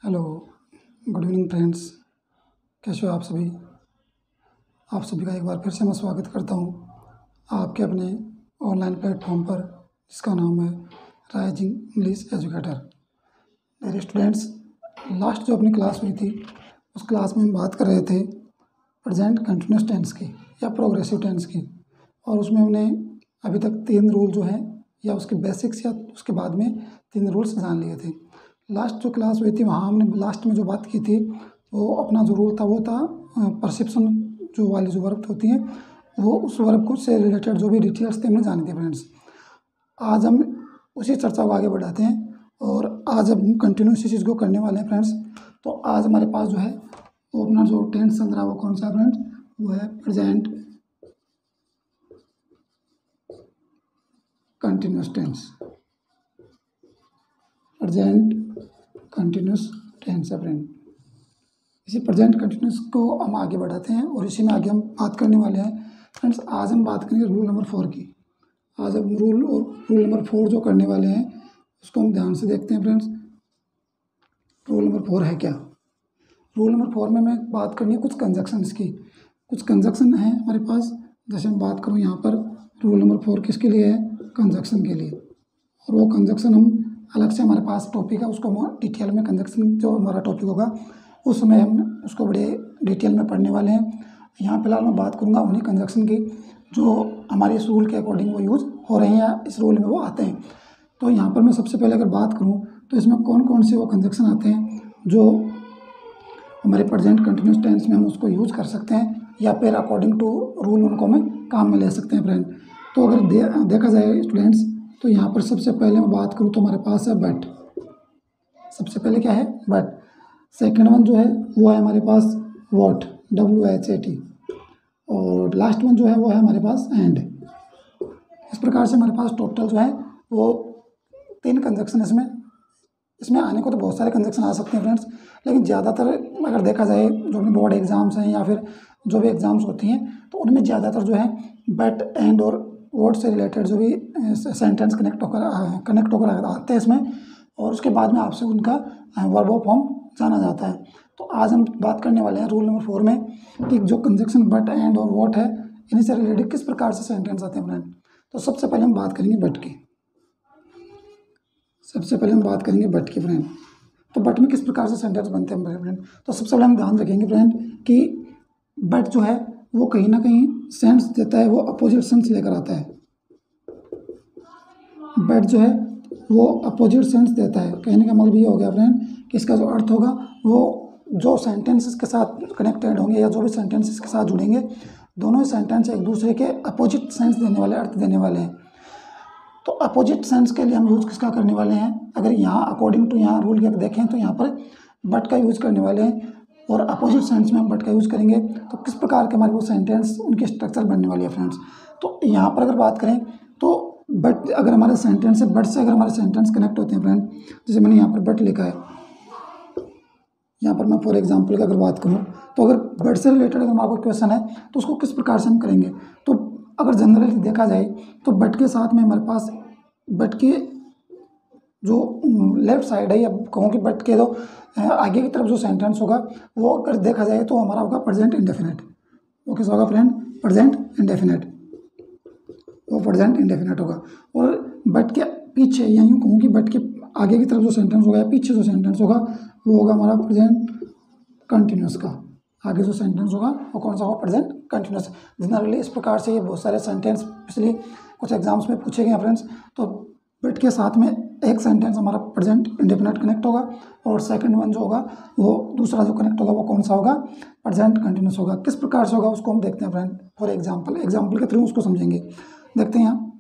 Hello, good evening friends. कैसे हो आप सभी का एक बार फिर से मैं स्वागत करता हूँ आपके अपने ऑनलाइन प्लेटफॉर्म पर, जिसका नाम है राइजिंग इंग्लिश एजुकेटर। मेरे स्टूडेंट्स, लास्ट जो अपनी क्लास हुई थी उस क्लास में हम बात कर रहे थे प्रेजेंट कंटिन्यूस टेंस की या प्रोग्रेसिव टेंस की, और उसमें हमने अभी तक 3 रूल जो है या उसके बेसिक्स या उसके बाद में 3 रूल्स जान लिए थे। लास्ट जो क्लास हुई थी वहाँ हमने लास्ट में जो बात की थी वो अपना जो रूल था वो था परसेप्शन जो वाली जो वर्ब होती हैं वो उस वर्ब को से रिलेटेड जो भी डिटेल्स थे हमने जाने थे फ्रेंड्स। आज हम उसी चर्चा को आगे बढ़ाते हैं और आज अब हम कंटिन्यू इसी चीज़ को करने वाले हैं फ्रेंड्स। तो आज हमारे पास जो है वो अपना जो टेंस चल रहा है वो कौन सा फ्रेंड्स, वो है present continuous tense. Present continuous tense है फ्रेंड। इसी प्रेजेंट कंटिन्यूस को हम आगे बढ़ाते हैं और इसी में आगे हम बात करने वाले हैं फ्रेंड्स। आज हम बात करेंगे रूल नंबर 4 की। आज हम रूल नंबर 4 जो करने वाले हैं उसको हम ध्यान से देखते हैं फ्रेंड्स। रूल नंबर 4 है क्या? रूल नंबर 4 में मैं बात करनी है कुछ कंजक्शंस की। कुछ कंजक्शन हैं हमारे पास, जैसे हम बात करूँ यहाँ पर रूल नंबर 4 किसके लिए है? कंजक्शन के लिए। और वो कंजक्शन हम अलग से हमारे पास टॉपिक है, उसको हम डिटेल में कंजक्शन जो हमारा टॉपिक होगा उसमें हम उसको बड़े डिटेल में पढ़ने वाले हैं। यहाँ फिलहाल मैं बात करूँगा उन्हीं कंजक्शन की जो हमारे इस रूल के अकॉर्डिंग वो यूज़ हो रहे हैं या इस रूल में वो आते हैं। तो यहाँ पर मैं सबसे पहले अगर बात करूँ तो इसमें कौन कौन से वो कंजक्शन आते हैं जो हमारे प्रेजेंट कंटिन्यूस टेंस में हम उसको यूज़ कर सकते हैं या फिर अकॉर्डिंग टू रूल उनको हमें काम में ले सकते हैं फ्रेंड। तो अगर देखा जाए स्टूडेंट्स, तो यहाँ पर सबसे पहले मैं बात करूँ तो हमारे पास है बट। सबसे पहले क्या है? बट। सेकेंड वन जो है वो है हमारे पास वॉट, WHAT। और लास्ट वन जो है वो है हमारे पास एंड। इस प्रकार से हमारे पास टोटल जो है वो 3 कंजक्शन इसमें आने को तो बहुत सारे कंजक्शन आ सकते हैं फ्रेंड्स, लेकिन ज़्यादातर अगर देखा जाए जो भी बोर्ड एग्जाम्स हैं या फिर जो भी एग्ज़ाम्स होती हैं तो उनमें ज़्यादातर जो है बट एंड और वर्ड से रिलेटेड जो भी सेंटेंस कनेक्ट होकर आते हैं इसमें, और उसके बाद में आपसे उनका वर्ब ऑफ फॉर्म जाना जाता है। तो आज हम बात करने वाले हैं रूल नंबर 4 में कि जो कंजक्शन बट एंड और वॉट है इन्हीं से रिलेटेड किस प्रकार से सेंटेंस आते हैं फ्रेंड। तो सबसे पहले हम बात करेंगे बट की। फ्रेंड। तो बट में किस प्रकार से सेंटेंस बनते हैं फ्रेंड? तो सबसे पहले हम ध्यान रखेंगे फ्रेंड कि बट जो है वो कहीं ना कहीं सेंस देता है, वो अपोजिट सेंस लेकर आता है। बट जो है वो अपोजिट सेंस देता है। कहने का मतलब ये हो गया फ्रेंड कि इसका जो अर्थ होगा वो जो सेंटेंसेस के साथ कनेक्टेड होंगे या जो भी सेंटेंसेस के साथ जुड़ेंगे, दोनों ही सेंटेंस एक दूसरे के अपोजिट सेंस देने वाले, अर्थ देने वाले हैं। तो अपोजिट सेंस के लिए हम यूज़ किसका करने वाले हैं? अगर यहाँ अकॉर्डिंग टू यहाँ रूल के देखें तो यहाँ पर बट का यूज़ करने वाले हैं, और अपोजिट सेंस में हम बट का यूज़ करेंगे। तो किस प्रकार के हमारे वो सेंटेंस उनकी स्ट्रक्चर बनने वाली है फ्रेंड्स। तो यहाँ पर अगर बात करें तो बट अगर हमारे सेंटेंस है, बट से अगर हमारे सेंटेंस कनेक्ट होते हैं फ्रेंड, जैसे मैंने यहाँ पर बट लिखा है, यहाँ पर मैं फॉर एग्जांपल की अगर बात करूँ तो अगर बट से रिलेटेड अगर हमारा कोई क्वेश्चन है तो उसको किस प्रकार से हम करेंगे। तो अगर जनरली देखा जाए तो बट के साथ में हमारे पास बट के जो लेफ्ट साइड है, या कहूँ कि बट के जो आगे की तरफ जो सेंटेंस होगा वो अगर देखा जाए तो हमारा होगा प्रेजेंट इंडेफिनिट। वो किस होगा फ्रेंड? Present indefinite. वो प्रेजेंट इंडेफिनिट होगा। और बट के पीछे, या यूँ कहूँ कि बट के आगे की तरफ जो सेंटेंस होगा या पीछे जो सेंटेंस होगा वो होगा हमारा प्रेजेंट कंटिन्यूस का। आगे जो सेंटेंस होगा वो कौन सा होगा? Present continuous. जनरली इस प्रकार से ये बहुत सारे सेंटेंस पिछले कुछ एग्जाम्स में पूछे गए हैं फ्रेंड्स। तो बट के साथ में एक सेंटेंस हमारा प्रेजेंट इंडेफिनिट कनेक्ट होगा, और सेकंड वन जो होगा वो दूसरा जो कनेक्ट होगा वो कौन सा होगा? प्रेजेंट कंटिन्यूस होगा। किस प्रकार से होगा उसको हम देखते हैं फ्रेंड। फॉर एग्जाम्पल के थ्रू उसको समझेंगे। देखते हैं यहाँ,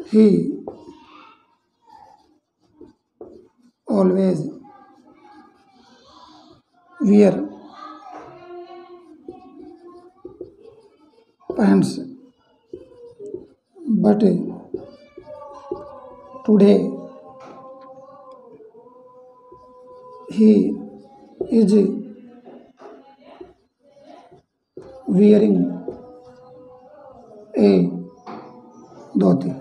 ही always wear pants, but today he is wearing a dhoti।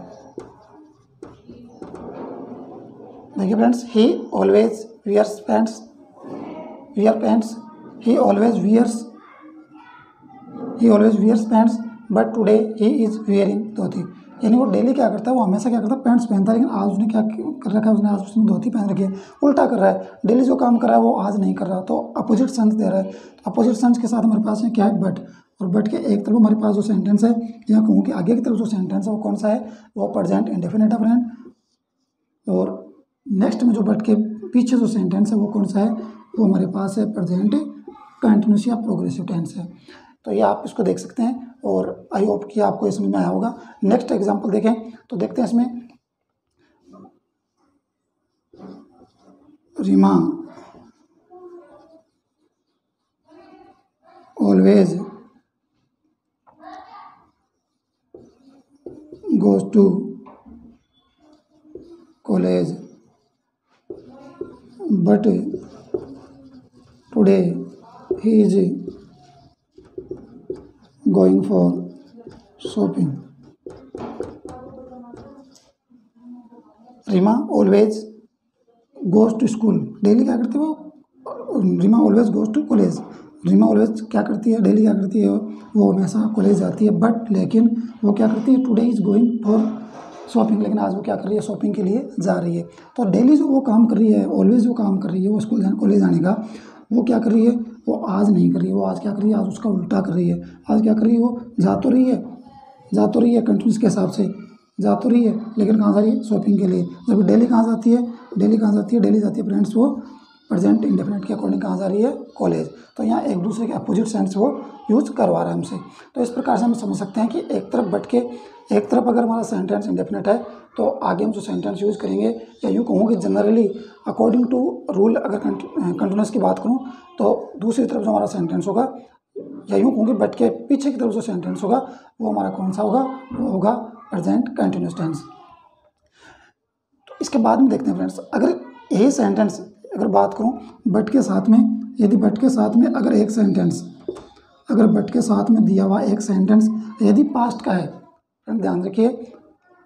देखिए friends, he always wears pants, he always wears pants but today he is wearing dhoti. यानी वो डेली क्या करता है, वो हमेशा क्या करता है, पैंट्स पहनता है, लेकिन आज उसने क्या कर रखा है, आज उसने धोती पहन रखी है, उल्टा कर रहा है। डेली जो काम कर रहा है वो आज नहीं कर रहा, तो अपोजिट सेंस दे रहा है। तो अपोजिट सेंस के साथ हमारे पास में क्या है, बट, और बट के एक तरफ हमारे पास जो सेंटेंस है, या कहूँ कि आगे की तरफ जो सेंटेंस है वो कौन सा है, वो प्रेजेंट इंडेफिनिट है फ्रेंड। और नेक्स्ट में जो बट के पीछे जो सेंटेंस है वो कौन सा है, वो हमारे पास है प्रेजेंट कंटिन्यूस या प्रोग्रेसिव टेंस है। तो ये आप इसको देख सकते हैं, और आई होप कि आपको ये समझ में आया होगा। नेक्स्ट एग्जांपल देखें तो देखते हैं इसमें, Reema always goes to college but today he is going for shopping। Reema always goes to school, daily क्या करती है वो, Reema always goes to college, Reema always क्या करती है, डेली क्या करती है, वो हमेशा कॉलेज जाती है, बट लेकिन वो क्या करती है, today is going for shopping, लेकिन आज वो क्या कर रही है, शॉपिंग के लिए जा रही है। तो डेली जो वो काम कर रही है, ऑलवेज जो काम कर रही है वो स्कूल कॉलेज जाने का, वो क्या कर रही है, वो आज नहीं कर रही है, वो आज क्या कर रही है, आज उसका उल्टा कर रही है। आज क्या कर रही है, वो जा तो रही है कंटिन्यूस के हिसाब से जा तो रही है, लेकिन कहाँ जा रही है, शॉपिंग के लिए। जब डेली कहाँ जाती है, डेली जाती है फ्रेंड्स, वो प्रेजेंट इंडेफिनिट के अकॉर्डिंग कहाँ जा रही है, कॉलेज। तो यहाँ एक दूसरे के अपोजिट सेंस वो यूज करवा रहा है हमसे। तो इस प्रकार से हम समझ सकते हैं कि एक तरफ बट के, एक तरफ अगर हमारा सेंटेंस इंडेफिनिट है तो आगे हम जो सेंटेंस यूज़ करेंगे, या यूँ कहूँ कि जनरली अकॉर्डिंग टू रूल अगर कंटिन्यूस की बात करूँ, तो दूसरी तरफ जो हमारा सेंटेंस होगा, या यूँ कहूँ कि बट के पीछे की तरफ जो सेंटेंस होगा वो हमारा कौन सा होगा, वो होगा प्रेजेंट कंटिन्यूस टेंस। तो इसके बाद में देखते हैं फ्रेंड्स, अगर यही सेंटेंस अगर बात करूं बट के साथ में, यदि बट के साथ में अगर एक सेंटेंस, अगर बट के साथ में दिया हुआ एक सेंटेंस यदि पास्ट का है, फ्रेंड ध्यान रखिए,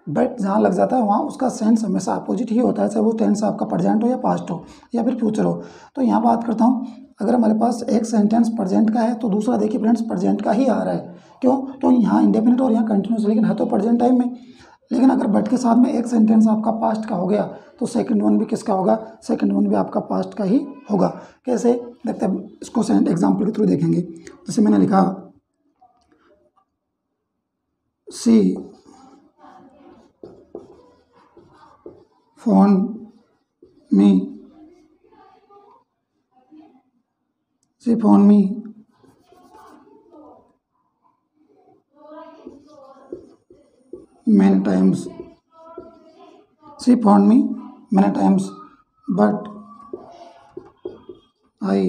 बट जहाँ लग जाता है वहाँ उसका सेंस हमेशा अपोजिट ही होता है, चाहे वो टेंस आपका प्रेजेंट हो या पास्ट हो या फिर फ्यूचर हो। तो यहाँ बात करता हूँ, अगर हमारे पास एक सेंटेंस प्रेजेंट का है तो दूसरा देखिए फ्रेंड्स प्रेजेंट का ही आ रहा है। क्यों, तो यहाँ इंडेफिनिट और यहाँ कंटिन्यूस, लेकिन है तो प्रेजेंट टाइम में। लेकिन अगर बट के साथ में एक सेंटेंस आपका पास्ट का हो गया तो सेकंड वन भी किसका होगा, सेकंड वन भी आपका पास्ट का ही होगा। कैसे देखते हैं, इसको एग्जाम्पल के थ्रू देखेंगे। जैसे मैंने लिखा, she phone me many times, she phoned me many times but I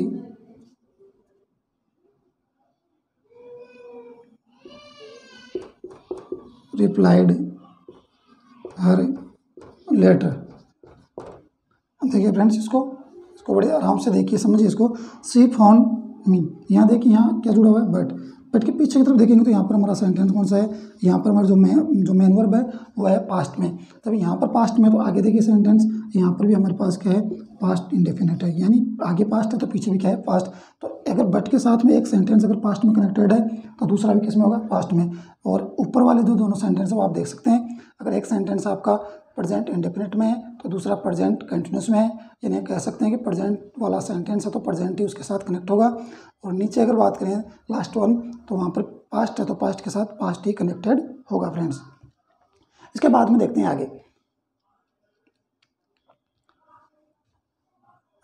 replied her later। देखिए फ्रेंड्स, इसको बड़े आराम से देखिए, समझिए इसको। सी फोन मी, यहाँ देखिए यहाँ क्या जुड़ा हुआ है, बट के पीछे की तरफ देखेंगे तो यहाँ पर हमारा सेंटेंस कौन सा है, यहाँ पर हमारा जो मेन वर्ब है वो है पास्ट में। तब यहाँ पर पास्ट में तो आगे देखिए सेंटेंस, यहाँ पर भी हमारे पास क्या है, पास्ट इंडेफिनिट है, यानी आगे पास्ट है तो पीछे भी क्या है, पास्ट। तो अगर बट के साथ में एक सेंटेंस अगर पास्ट में कनेक्टेड है तो दूसरा भी किस में होगा, पास्ट में। और ऊपर वाले जो दोनों सेंटेंस है वो आप देख सकते हैं, अगर एक सेंटेंस आपका प्रेजेंट इंडेफिनिट में है तो दूसरा प्रेजेंट कंटिन्यूस में है, यानी कह सकते हैं कि प्रेजेंट वाला सेंटेंस है तो प्रेजेंट ही उसके साथ कनेक्ट होगा। और नीचे अगर बात करें लास्ट वन, तो वहाँ पर पास्ट है तो पास्ट के साथ पास्ट ही कनेक्टेड होगा फ्रेंड्स। इसके बाद में देखते हैं आगे,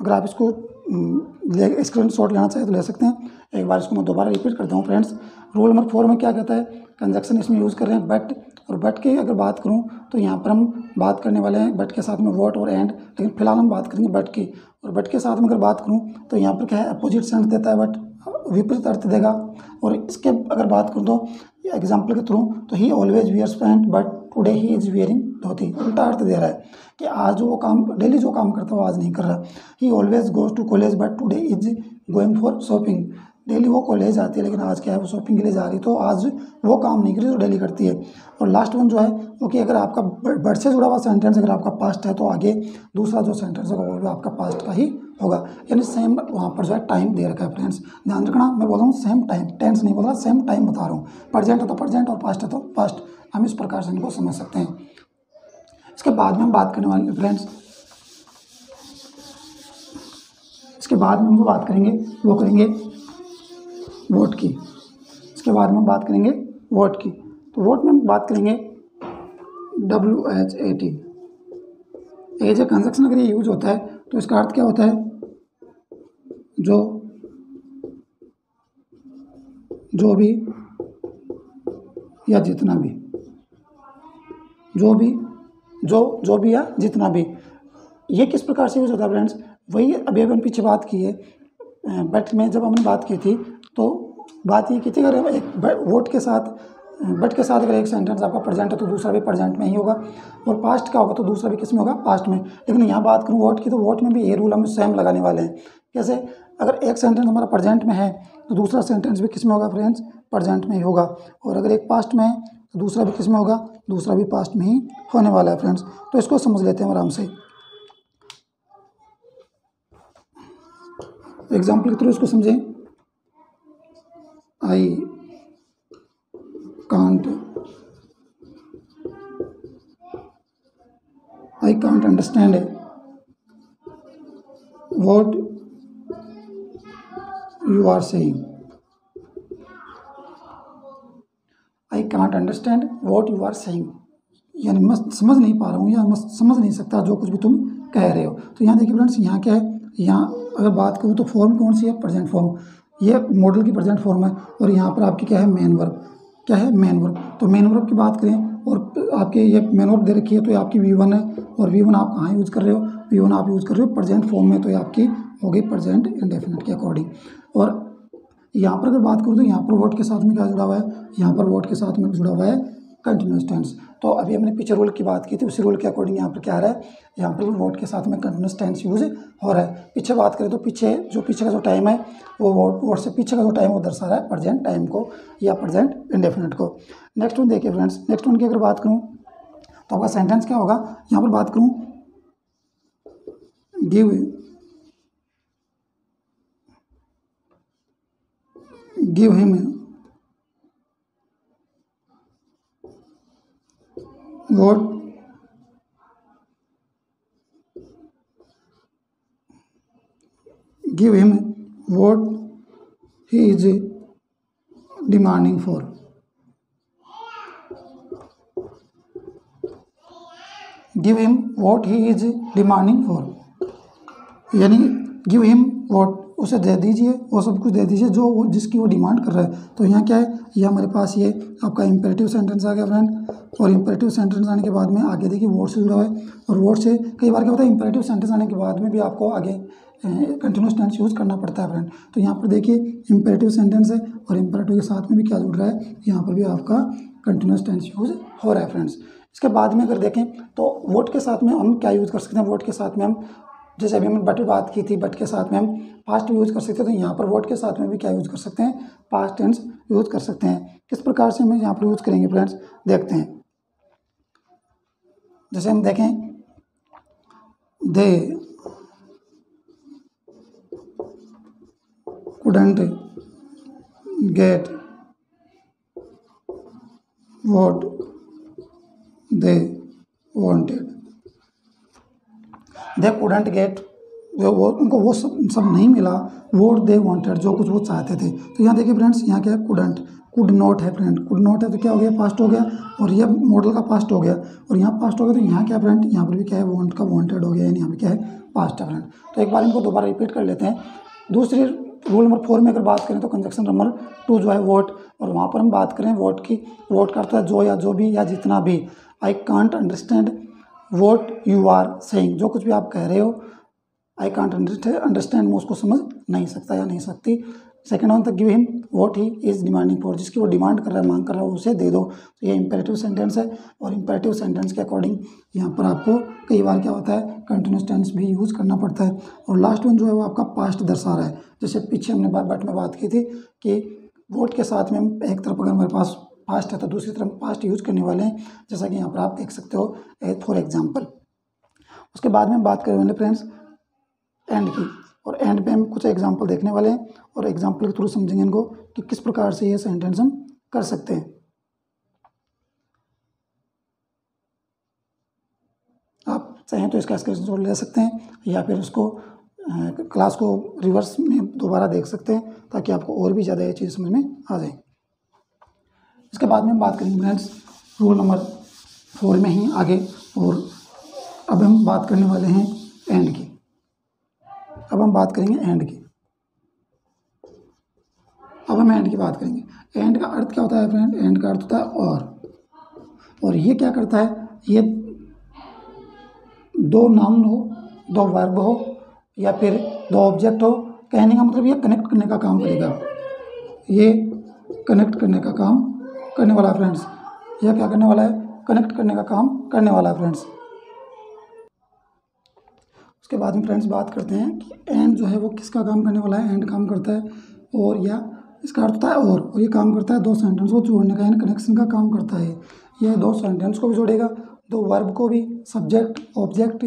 अगर आप इसको स्क्रीनशॉट लेना चाहें तो ले सकते हैं। एक बार इसको मैं दोबारा रिपीट करता हूँ फ्रेंड्स। रूल नंबर 4 में क्या कहता है, कंजक्शन इसमें यूज़ कर रहे हैं बट, और बट की अगर बात करूँ तो यहाँ पर हम बात करने वाले हैं बट के साथ में वॉट और एंड, लेकिन फिलहाल हम बात करेंगे बट की। और बट के साथ में अगर बात करूँ तो यहाँ पर क्या है, अपोजिट सेंस देता है बट, विपरीत अर्थ देगा। और इसके अगर बात करूँ तो एग्जाम्पल के थ्रू, तो he always wears pant but today he is wearing dhoti, उल्टा अर्थ दे रहा है कि आज वो काम, डेली जो काम करता है वो आज नहीं कर रहा। He always goes to college but today is going for shopping, daily वो कॉलेज आती है, लेकिन आज क्या है वो शॉपिंग के लिए जा रही है, तो आज वो काम नहीं करी जो डेली करती है। और लास्ट वन जो है वो कि अगर आपका बट से जुड़ा हुआ सेंटेंस अगर आपका पास्ट है तो आगे दूसरा जो सेंटेंस होगा वो भी आपका पास्ट का ही होगा, यानी सेम वहाँ पर जो है टाइम दे रखा है। फ्रेंड्स ध्यान रखना, मैं बोल रहा हूँ सेम टाइम, टेंस नहीं बोल रहा, सेम टाइम बता रहा हूँ। प्रेजेंट है तो प्रेजेंट और पास्ट है तो पास्ट, हम इस प्रकार से इनको समझ सकते हैं। इसके बाद में हम बात करने वाले हैं फ्रेंड्स, इसके बाद में हम जो बात करेंगे वो करेंगे वोट की। इसके बाद में हम बात करेंगे वोट की। तो वोट में हम बात करेंगे WHAT। एज ए कंजक्शन अगर ये यूज होता है तो इसका अर्थ क्या होता है, जो भी या जितना भी, जो भी या जितना भी। ये किस प्रकार से यूज होता है फ्रेंड्स, वही अभी हमने पीछे बात की है बट में, जब हमने बात की थी तो बात ये की थी अगर एक वोट के साथ बट के साथ अगर एक सेंटेंस आपका प्रेजेंट है तो दूसरा भी प्रेजेंट में ही होगा, और पास्ट का होगा तो दूसरा भी किस में होगा, पास्ट में। लेकिन यहाँ बात करूँ वोट की तो वोट में भी ये रूल हम सेम लगाने वाले हैं। कैसे, अगर एक सेंटेंस हमारा प्रेजेंट में है तो दूसरा सेंटेंस भी किस में होगा फ्रेंड्स, प्रेजेंट में ही होगा, और अगर एक पास्ट में है तो दूसरा भी किस में होगा, दूसरा भी पास्ट में ही होने वाला है फ्रेंड्स। तो इसको समझ लेते हैं आराम से, एग्जाम्पल के थ्रू इसको समझें। I can't understand what you are saying. I can't understand what you are saying, यानी मैं समझ नहीं पा रहा हूँ या मैं समझ नहीं सकता जो कुछ भी तुम कह रहे हो। तो यहाँ देखिए फ्रेंड्स, यहाँ क्या है, यहाँ अगर बात करूँ तो फॉर्म कौन सी है, प्रेजेंट फॉर्म, ये मॉडल की प्रेजेंट फॉर्म है, और यहाँ पर आपकी क्या है, मेन वर्ब। क्या है, मेन वर्ब। तो मेन वर्ब की बात करें और आपके ये मेन वर्ब दे रखी है तो ये आपकी V1 है, और V1 आप कहाँ यूज़ कर रहे हो, V1 आप यूज़ कर रहे हो प्रेजेंट फॉर्म में, तो ये आपकी हो गई प्रेजेंट इंडेफिनिट के अकॉर्डिंग। और यहाँ पर अगर बात करूँ तो यहाँ पर वर्ड के साथ में क्या जुड़ा हुआ है, यहाँ पर वर्ड के साथ में जुड़ा हुआ है कंटिन्यूस टेंस। तो अभी हमने पीछे रूल की बात की थी, उसी रूल के अकॉर्डिंग यहाँ पर क्या आ रहा है, यहाँ पर वर्ड के साथ में कंटिन्यूस टेंस यूज हो रहा है। पीछे बात करें तो पीछे का जो टाइम है वो वर्ड से पीछे का जो टाइम वो दर्शा रहा है प्रेजेंट टाइम को या प्रेजेंट इंडेफिनिट को। नेक्स्ट वन देखिए फ्रेंड्स, नेक्स्ट वन की अगर बात करूँ तो आपका सेंटेंस क्या होगा, यहाँ पर बात करूँ give him what he is demanding for. Give him what he is demanding for, यानी गिव हिम व्हाट, उसे दे दीजिए, वो सब कुछ दे दीजिए जो जिसकी वो डिमांड कर रहा है। तो यहाँ क्या है, ये हमारे पास ये आपका इंपेरेटिव सेंटेंस आ गया फ्रेंड, और इंपेरेटिव सेंटेंस आने के बाद में आगे देखिए वर्ड से जुड़ा हुआ है, और वर्ड से कई बार क्या होता है इंपेरेटिव सेंटेंस आने के बाद में भी आपको आगे कंटिन्यूस टेंस यूज़ करना पड़ता है फ्रेंड। तो यहाँ पर देखिए इंपेरेटिव सेंटेंस है और इंपेरेटिव के साथ में भी क्या जुड़ रहा है, यहाँ पर भी आपका कंटिन्यूस टेंस यूज हो रहा है फ्रेंड्स। इसके बाद में अगर देखें तो वोट के साथ में हम क्या यूज़ कर सकते हैं, वोट के साथ में हम जैसे अभी हमने बट बात की थी, बट के साथ में हम पास्ट यूज़ कर सकते हैं, तो यहाँ पर वोट के साथ में भी क्या यूज़ कर सकते हैं, पास्ट टेंस यूज़ कर सकते हैं। किस प्रकार से हम यहाँ पर यूज़ करेंगे फ्रेंड्स, देखते हैं। जैसे हम देखें, दे couldn't get what they wanted। They couldn't get, उनको वो सब नहीं मिला, what they wanted, जो कुछ वो चाहते थे। तो यहाँ देखिए फ्रेंड्स, यहाँ क्या है, couldn't, could not है फ्रेंड, could not है तो क्या हो गया, पास्ट हो गया, और ये मॉडल का पास्ट हो गया, और यहाँ पास्ट हो गया, तो यहाँ क्या फ्रेंड, यहाँ पर भी क्या है, want का wanted हो गया, यानी यहाँ पर क्या है, पास्ट है फ्रेंड। तो एक बार इनको दोबारा रिपीट कर लेते हैं। दूसरी रूल नंबर 4 में अगर बात करें तो कंजक्शन नंबर 2 जो है वोट, और वहाँ पर हम बात करें वोट की, वोट करता है जो या जो भी या जितना भी। I can't understand what you are saying, जो कुछ भी आप कह रहे हो, आई कांट अंडरस्टैंड, मैं उसको समझ नहीं सकता या नहीं सकती। सेकेंड वन तक give him what he is demanding for, जिसकी वो डिमांड कर रहा है, मांग कर रहा है, उसे दे दो। तो ये इंपेरेटिव सेंटेंस है, और इंपेरेटिव सेंटेंस के अकॉर्डिंग यहाँ पर आपको कई बार क्या होता है, कंटिन्यूस टेंस भी यूज़ करना पड़ता है। और लास्ट वन जो है वो आपका पास्ट दर्शा रहा है। जैसे पीछे हमने बट में बात की थी कि वोट के साथ में हम एक तरफ अगर हमारे पास पास्ट है तो दूसरी तरफ पास्ट यूज करने वाले हैं, जैसा कि यहाँ पर आप देख सकते हो फॉर एग्जाम्पल। उसके बाद में बात करने वाले फ्रेंड्स एंड की, और एंड पे हम कुछ एग्जाम्पल देखने वाले हैं और एग्जाम्पल के थ्रू समझेंगे इनको कि किस प्रकार से ये सेंटेंस हम कर सकते हैं। आप चाहें तो इसका स्क्रीनशॉट ले सकते हैं या फिर उसको क्लास को रिवर्स में दोबारा देख सकते हैं ताकि आपको और भी ज़्यादा ये चीज़ समझ में आ जाए। इसके बाद में बात करेंगे फ्रेंड्स रूल नंबर 4 में ही आगे, और अब हम बात करने वाले हैं एंड की। अब हम बात करेंगे एंड की। अब हम एंड की बात करेंगे। एंड का अर्थ क्या होता है फ्रेंड? एंड का अर्थ होता है और ये क्या करता है, ये दो नाउन हो, दो वर्ब हो या फिर दो ऑब्जेक्ट हो, कहने का मतलब ये कनेक्ट करने का काम करेगा। ये कनेक्ट करने का काम करने वाला है फ्रेंड्स। यह क्या करने वाला है? कनेक्ट करने का काम करने वाला है फ्रेंड्स। उसके बाद में फ्रेंड्स बात करते हैं कि एंड जो है वो किसका काम करने वाला है। एंड काम करता है और या इसका अर्थ होता है और ये काम करता है दो सेंटेंस को जोड़ने का, यानी कनेक्शन का काम करता है। यह दो सेंटेंस को भी जोड़ेगा, दो वर्ब को भी, सब्जेक्ट ऑब्जेक्ट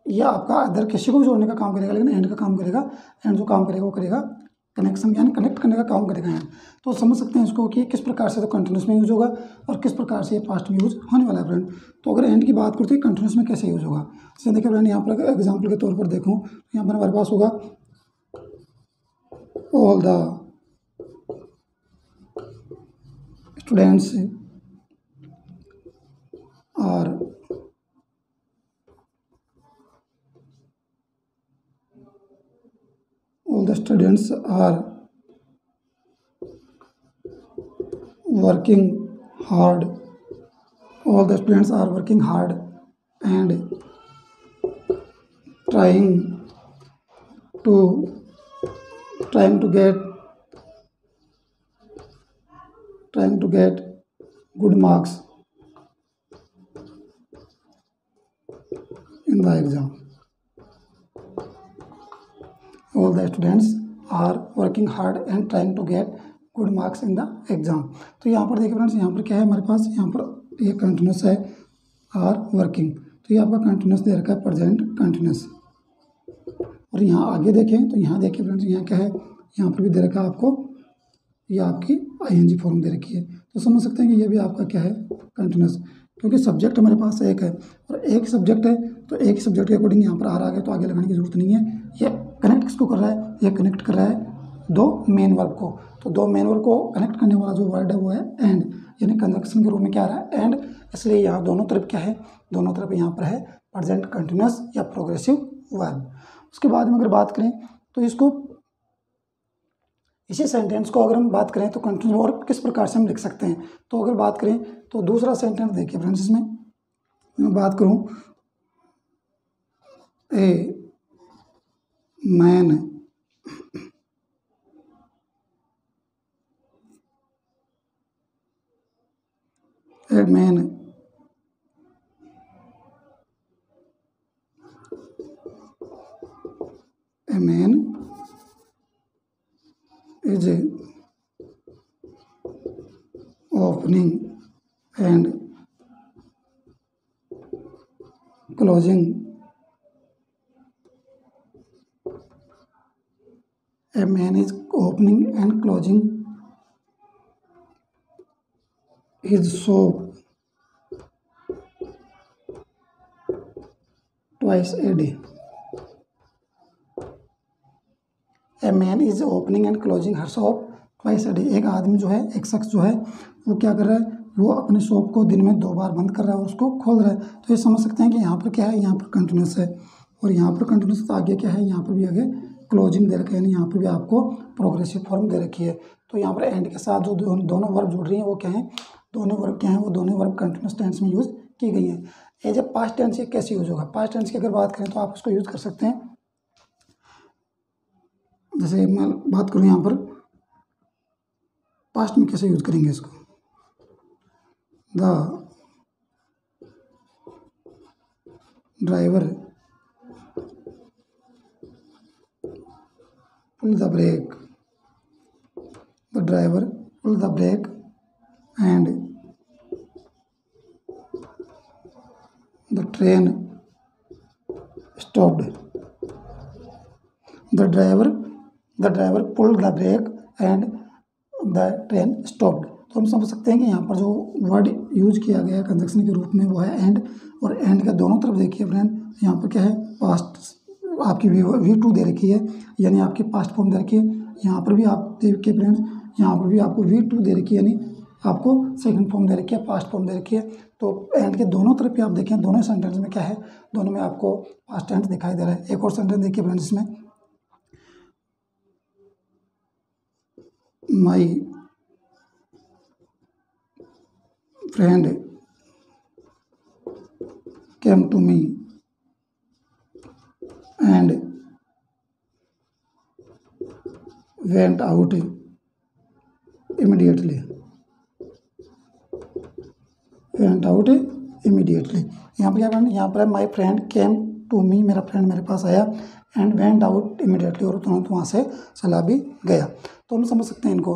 या आपका अदर किसी को भी जोड़ने का काम करेगा, लेकिन एंड का काम करेगा। एंड जो काम करेगा वो करेगा कनेक्शन, यानी कनेक्ट करने का काम करेगा एंड। तो समझ सकते हैं इसको कि किस प्रकार से तो कंटिन्यूस में यूज होगा और किस प्रकार से ये पास्ट में यूज होने वाला है फ्रेंड। तो अगर एंड की बात करते हैं कंटिन्यूस में कैसे यूज होगा, जैसे देखिए फ्रेंड यहाँ पर एग्जाम्पल के तौर पर देखूँ, यहाँ पर हमारे पास होगा all the students are all the students are working hard, all the students are working hard and trying to get good marks in the exam. All the students are working hard and trying to get good marks in the exam. तो यहाँ पर देखिए friends, यहाँ पर क्या है हमारे पास, यहाँ पर ये कंटिन्यूस है आर वर्किंग, तो ये आपका कंटिन्यूस दे रखा है प्रेजेंट कंटिन्यूस। और यहाँ आगे देखें तो यहाँ देखिए फ्रेंड्स, यहाँ क्या है, यहाँ पर भी दे रखा है आपको, ये आपकी आईएनजी फॉर्म दे रखी है। तो समझ सकते हैं कि ये भी आपका क्या है, कंटिन्यूस, क्योंकि सब्जेक्ट हमारे पास एक है और एक सब्जेक्ट है, तो एक सब्जेक्ट के अकॉर्डिंग यहाँ पर आ गया, तो आगे लगाने की जरूरत नहीं है। ये कनेक्ट किसको कर रहा है? ये कनेक्ट कर रहा है दो मेन वर्ब को। तो दो मेन वर्ब को कनेक्ट करने वाला जो वर्ड है वो है एंड, यानी कंजंक्शन के रूप में क्या आ रहा है? एंड। इसलिए यहाँ दोनों तरफ क्या है, दोनों तरफ यहाँ पर है प्रेजेंट कंटिन्यूस या प्रोग्रेसिव वर्ब। उसके बाद में अगर बात करें तो इसको, इसी सेंटेंस को अगर हम बात करें तो कंटिन्यूस और किस प्रकार से हम लिख सकते हैं। तो अगर बात करें तो दूसरा सेंटेंस देखिए फ्रेंड्स, इसमें मैं बात करूं, a man is opening and closing a man is opening and closing his shop twice a day. A man is opening and closing her shop twice a day. एक आदमी जो है, एक शख्स जो है वो क्या कर रहा है, वो अपने शॉप को दिन में 2 बार बंद कर रहा है और उसको खोल रहा है। तो ये समझ सकते हैं कि यहाँ पर क्या है, यहाँ पर कंटिन्यूस है और यहाँ पर कंटिन्यूस, तो आगे क्या है, यहाँ पर भी आगे क्लोजिंग दे रखा है, यानी यहाँ पर भी आपको प्रोग्रेसिव फॉर्म दे रखी है। तो यहाँ पर एंड के साथ जो दोनों वर्ब जुड़ रही हैं वो क्या है, दोनों वर्ब क्या है, वो दोनों वर्ब कंटिन्यूस टेंस में यूज़ की गई है। एज ए पास्ट टेंस ये कैसे यूज होगा? पास्ट टेंस की अगर बात करें तो आप उसको यूज़ कर सकते हैं जैसे मैं बात करूँ यहाँ पर पास्ट में कैसे यूज करेंगे इसको, the driver pull the brake, the driver pull the brake and the train stopped, the driver pulled the brake and the train stopped. तो हम समझ सकते हैं कि यहाँ पर जो वर्ड यूज किया गया है कंजक्शन के रूप में वो है एंड, और एंड का दोनों तरफ देखिए फ्रेंड, यहाँ पर क्या है, पास्ट आपकी V2 दे रखी है, यानी आपकी पास्ट फॉर्म दे रखी है। यहाँ पर भी आप देखिए फ्रेंड्स, यहाँ पर भी आपको V2 दे रखी है, यानी आपको सेकंड फॉर्म दे रखी है, पास्ट फॉर्म दे रखी है। तो एंड के दोनों तरफ भी आप देखें, दोनों सेंटेंस में क्या है, दोनों में आपको पास्ट टेंस दिखाई दे रहा है। एक और सेंटेंस देखिए फ्रेंड्स इसमें, my friend came to me and went out immediately, went out immediately. यहाँ पर क्या करना, यहाँ पर माई फ्रेंड केम टू मी, मेरा फ्रेंड मेरे पास आया, एंड वेंट आउट इमीडिएटली, और तुरंत वहाँ से चला भी गया। तो हम समझ सकते हैं इनको,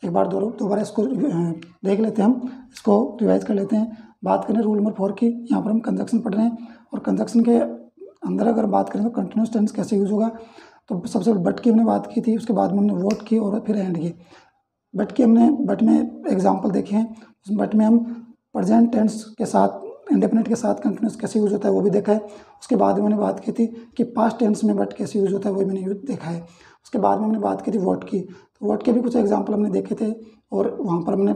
एक बार दोबारा इसको देख लेते हैं, हम इसको रिवाइज कर लेते हैं। बात करें रूल नंबर 4 की, यहाँ पर हम कंजक्शन पढ़ रहे हैं, और कंजक्शन के अंदर अगर बात करें तो कंटिन्यूस टेंस कैसे यूज़ होगा। तो सबसे पहले बट की हमने बात की थी, उसके बाद में हमने वोट की और फिर एंड की। बट में एग्जाम्पल देखे हैं, उस बट में हम प्रेजेंट टेंस के साथ, इंडेफिनिट के साथ कंटिन्यूस कैसे यूज़ होता है वो भी देखा है। उसके बाद में मैंने बात की थी कि पास्ट टेंस में बट कैसे यूज़ होता है वो भी मैंने देखा है। उसके बाद में हमने बात की थी वोट की, तो वोट के भी कुछ एग्जाम्पल हमने देखे थे, और वहाँ पर हमने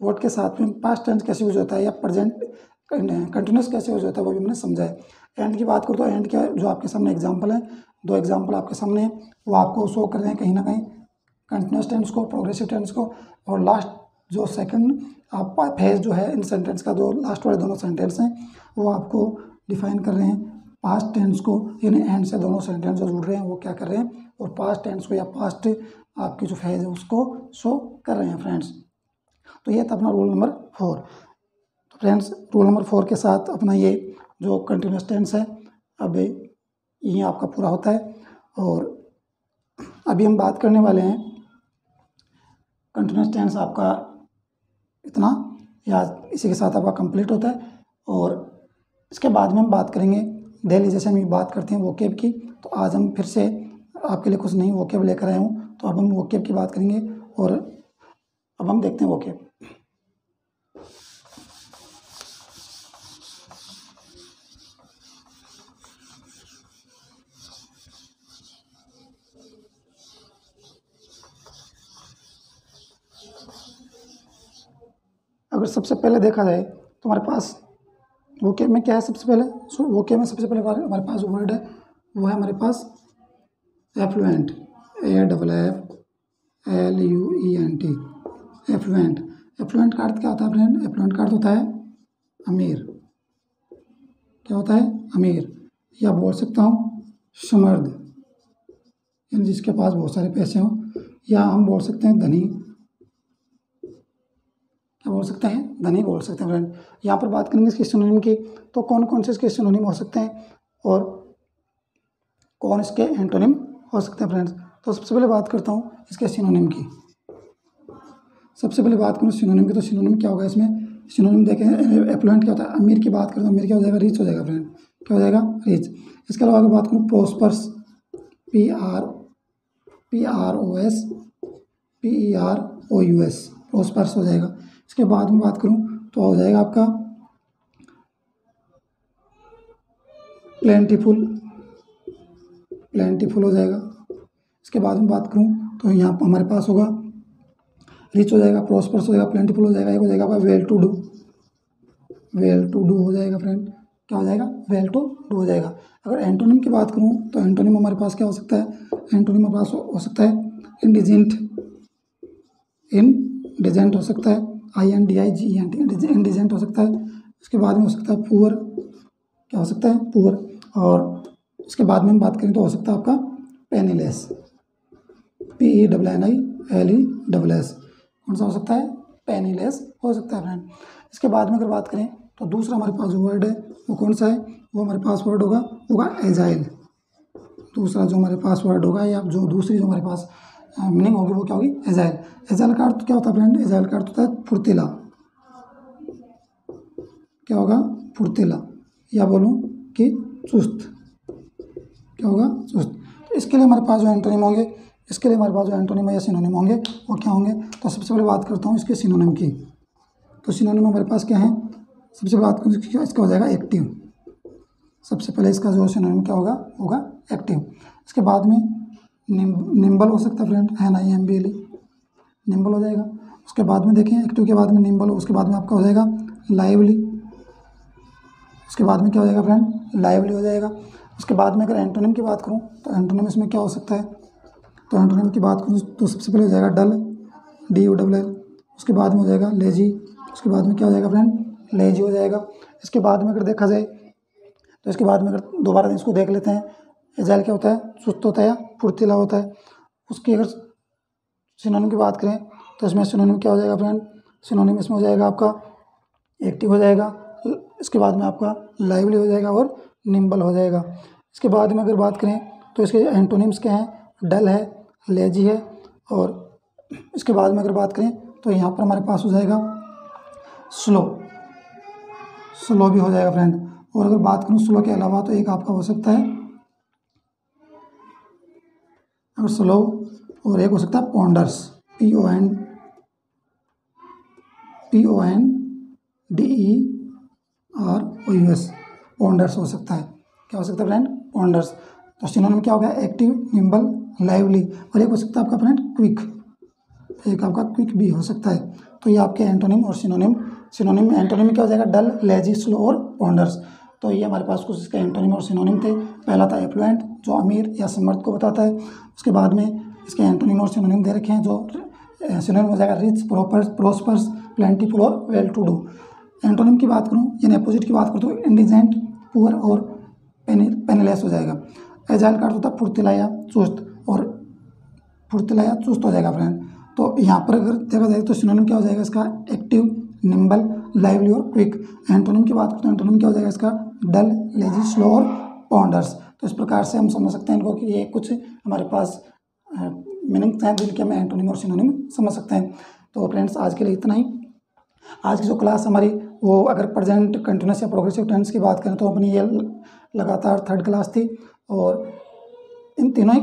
वोट के साथ में पास्ट टेंस कैसे यूज़ होता है या प्रेजेंट कंटिन्यूस कैसे यूज़ होता है वो भी मैंने समझा है। एंड की बात करूँ तो एंड क्या, जो आपके सामने एग्जाम्पल है, 2 एग्जाम्पल आपके सामने हैं, वो आपको शो कर रहे हैं कहीं ना कहीं कंटिन्यूस टेंस को, प्रोग्रेसिव टेंस को, और लास्ट जो सेकंड आप फेज जो है इन सेंटेंस का, जो लास्ट वाले दोनों सेंटेंस हैं वो आपको डिफाइन कर रहे हैं पास्ट टेंस को, यानी एंड से दोनों सेंटेंस जो जुड़ रहे हैं वो क्या कर रहे हैं, और पास्ट टेंस को या पास्ट आपकी जो फेज है उसको शो कर रहे हैं फ्रेंड्स। तो ये था अपना रूल नंबर 4। तो फ्रेंड्स रूल नंबर 4 के साथ अपना ये जो कंटिन्यूस टेंस है अब ये आपका पूरा होता है। और अभी हम बात करने वाले हैं कंटिन्यूस टेंस आपका इतना, या इसी के साथ आपका कंप्लीट होता है। और इसके बाद में हम बात करेंगे डेली, जैसे हम बात करते हैं वोकेब की, तो आज हम फिर से आपके लिए कुछ नई वोकेब लेकर आए हूँ। तो अब हम वोकेब की बात करेंगे, और अब हम देखते हैं वोकेब। अगर सबसे पहले देखा जाए तो हमारे पास वोकेब में क्या है, सबसे पहले वोकेब में सबसे पहले हमारे पास वर्ड है, वो है हमारे पास एफ्लुएंट, AFFLUENT, एफ्लुएंट। एफ्लुएंट का अर्थ क्या होता है फ्रेंड, एफ्लुएंट का अर्थ होता है अमीर। क्या होता है, अमीर, या बोल सकता हूँ समर्थ, यानी जिसके पास बहुत सारे पैसे हों, या हम बोल सकते हैं धनी, क्या बोल सकते हैं, धनी बोल सकते हैं फ्रेंड। यहाँ पर बात करेंगे इसके सिनोनिम की, तो कौन कौन से इसके सिनोनिम हो सकते हैं और कौन इसके एंटोनिम हो सकते हैं फ्रेंड्स। तो सबसे पहले बात करता हूँ इसके सिनोनिम की। सबसे पहले बात करूँ सिनोनिम की, तो सिनोनिम क्या होगा इसमें, सिनोनिम देखें एफ्लुएंट क्या होता है, अमीर की बात करें तो अमीर क्या हो जाएगा, रिच हो जाएगा फ्रेंड, क्या हो जाएगा, रिच। इसके अलावा अगर बात करूँ प्रोस्पर्स, PROSPEROUS, प्रोस्पर्स हो जाएगा। इसके बाद में बात करूँ तो हो जाएगा आपका प्लेंटीफुल हो जाएगा। इसके बाद में बात करूँ तो यहाँ पर हमारे पास होगा रिच हो जाएगा, प्रोस्पर्स हो जाएगा, प्लेंटीफुल हो जाएगा, एक हो जाएगा वेल टू डू हो जाएगा फ्रेंड, क्या हो जाएगा, वेल टू डू हो जाएगा। अगर एंटोनिम की बात करूँ तो एंटोनिम हमारे पास क्या हो सकता है, एंटोनिम हमारे पास हो सकता है इंडिजेंट हो सकता है, INDIGENT, इंडिजेंट हो सकता है। इसके बाद में हो सकता है पुअर, क्या हो सकता है, पुअर। और इसके बाद में हम बात करें तो हो सकता है आपका पेनीलेस, PENNILESS कौन सा हो सकता है? पेनीलेस हो सकता है फ्रेंड। इसके बाद में अगर बात करें तो दूसरा हमारे पास जो वर्ड है वो कौन सा है? वो हमारे पास वर्ड होगा एजाइल। दूसरा जो हमारे पास वर्ड होगा या जो दूसरी जो हमारे पास मीनिंग होगी वो क्या होगी? एजाइल। एजाइल का अर्थ क्या होता है फ्रेंड? एजाइल का अर्थ होता है फुर्तीला। क्या होगा? फुर्तीला, या बोलूँ कि चुस्त। क्या होगा? चुस्त। तो इसके लिए हमारे पास जो एंटोनिम होंगे, इसके लिए हमारे पास जो एंटोनिम या सिनोनिम होंगे वो क्या होंगे? तो सबसे पहले बात करता हूँ इसके सिनोनिम की। तो सिनोनिम हमारे पास क्या है? सबसे पहले बात करूँ इसका हो जाएगा एक्टिव। सबसे पहले इसका जो सिनोनिम क्या होगा एक्टिव। इसके बाद में निम्बल हो सकता है फ्रेंड, NIMBL, निम्बल हो जाएगा। उसके बाद में देखें एक्टिव के बाद में निम्बल, उसके बाद में आपका हो जाएगा लाइवली। उसके बाद में क्या हो जाएगा फ्रेंड? लाइवली हो जाएगा। उसके बाद में अगर एंटोनिम की बात करूँ तो एंटोनिम इसमें क्या हो सकता है? तो एंटोनिम की बात करूँ तो सबसे पहले हो जाएगा डल, DULL। उसके बाद में हो जाएगा लेजी। उसके बाद में क्या हो जाएगा फ्रेंड? लेजी हो जाएगा। इसके बाद में अगर देखा जाए तो इसके बाद में अगर दोबारा इसको देख लेते हैं, एजाइल क्या होता है? सुस्त होता है या फुर्तीला होता है। उसकी अगर सिनोनिम की बात करें तो इसमें सिनोनिम क्या हो जाएगा फ्रेंड? सिनोनिम इसमें हो जाएगा आपका एक्टिव हो जाएगा। इसके बाद में आपका लाइवली हो जाएगा और निम्बल हो जाएगा। इसके बाद में अगर बात करें तो इसके एंटोनिम्स क्या हैं? डल है, लेजी है, और इसके बाद में अगर बात करें तो यहाँ पर हमारे पास हो जाएगा स्लो। स्लो भी हो जाएगा फ्रेंड। और अगर बात करूँ स्लो के अलावा तो एक आपका हो सकता है और स्लो, और एक हो सकता है पॉन्डर्स, PONDERS, पॉन्डर्स हो सकता है। क्या हो सकता है फ्रेंड? पॉन्डर्स। तो सिनोनिम क्या हो गया? एक्टिव, निम्बल, लाइवली, और एक हो सकता है आपका फ्रेंड क्विक। एक आपका क्विक भी हो सकता है। तो ये आपके एंटोनिम और सिनोनिम एंटोनिम क्या हो जाएगा? डल, लेजी, स्लो और पॉन्डर्स। तो ये हमारे पास कुछ इसके एंटोनिम और सिनोनिम थे। पहला था एफ्लुएंट, जो अमीर या समर्थ को बताता है। उसके बाद में इसके एंटोनिम और सिनोनिम दे रखे हैं, जो सिनोनिम हो जाएगा रिच, प्रोस्पर्स, प्लेंटीफुल और वेल टू डू। एंटोनिम की बात करूँ यानी अपोजिट की बात करूँ तो इंडिजेंट, पुअर और पेनीलेस हो जाएगा। एजाइल का अर्थ होता है फुर्तीला या चुस्त, और फुर्तीला या चुस्त हो जाएगा फ्रेंड। तो यहाँ पर अगर देखा जाए तो सिनोनिम क्या हो जाएगा इसका? एक्टिव, निम्बल, लाइवली और क्विक। एंटोनिम की बात करें तो एंटोनिम क्या हो जाएगा इसका? डल, लेजी, स्लो और पॉन्डर्स। तो इस प्रकार से हम समझ सकते हैं इनको कि ये कुछ हमारे पास मीनिंग्स हैं जिनके हम एंटोनिम और सिनोनिम समझ सकते हैं। तो फ्रेंड्स आज के लिए इतना ही। आज की जो क्लास हमारी वो अगर प्रेजेंट कंटिन्यूस या प्रोग्रेसिव टेंस की बात करें तो अपनी ये लगातार 3rd क्लास थी, और इन तीनों ही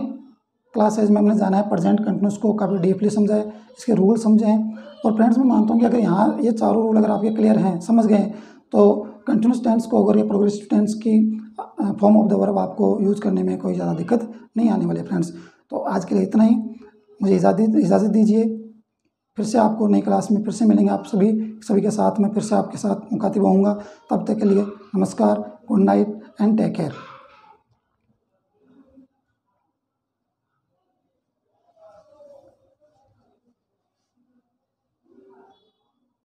क्लासेज में हमने जाना है प्रेजेंट कंटिन्यूस को काफ़ी डीपली समझा है, इसके रूल समझे हैं। और फ्रेंड्स मैं मानता हूँ कि अगर यहाँ ये चारों रूल अगर आपके क्लियर हैं, समझ गए, तो कंटिन्यूस टेंस को अगर ये प्रोग्रेसिव टेंस की फॉर्म ऑफ द वर्ब आपको यूज़ करने में कोई ज़्यादा दिक्कत नहीं आने वाली है फ्रेंड्स। तो आज के लिए इतना ही। मुझे इजाज़त दीजिए। फिर से आपको नई क्लास में फिर से मिलेंगे। आप सभी के साथ में फिर से आपके साथ मुखातिब होऊंगा। तब तक के लिए नमस्कार, good night and take care.